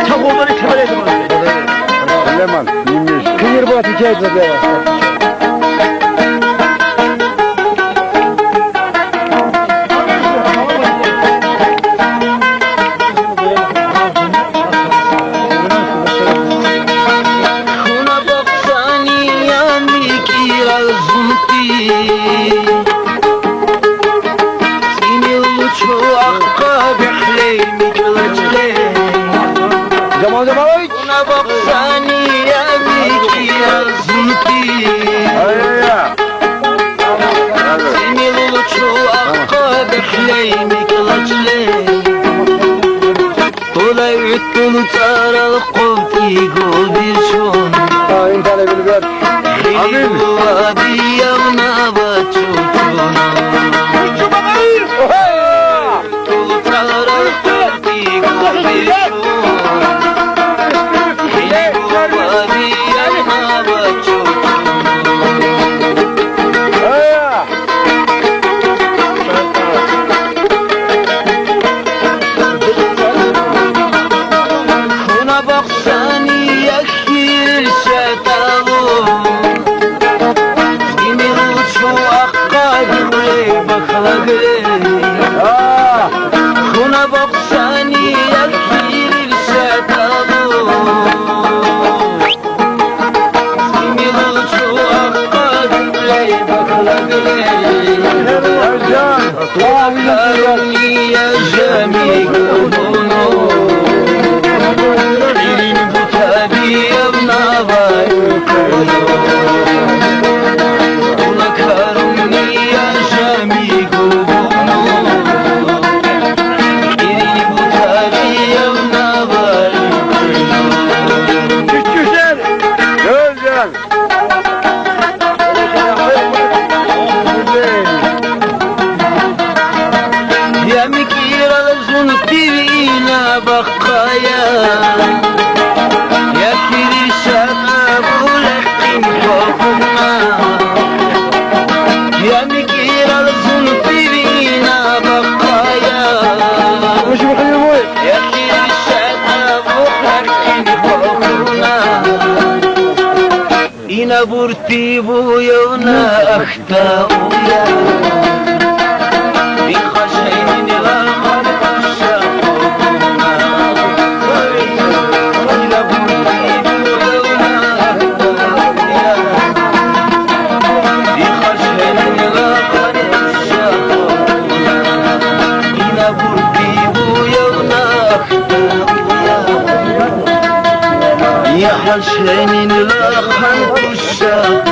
Çok olduğunu temel edin bunu. Süleyman, iyiymiş. Kıyır bu hikaye de. Cemal Cemaloviç. Buna baksani ya miki yazmti. Seni luluçu akka bekleymi kılıçley. Kolay üttülü taralı kovti bir şun. Hain talebini ver. Hili bu adi yavna baçuçuna. Üttülü taralı kovti bir şun. Kuna baksani yakir şatalu Similu çuakka güpley bakla güley Akaruni yaşami gülbunu İlin bu tabi evna var Akaruni yaşami gülbunu bakaya ya kirişana bulekin kokuna ya mikira zulfirina bakaya ya kirişana bulekin kokuna ina burti bu yavna ahta uya bir haşeyni nilamar يا حسين لا خلق الشاق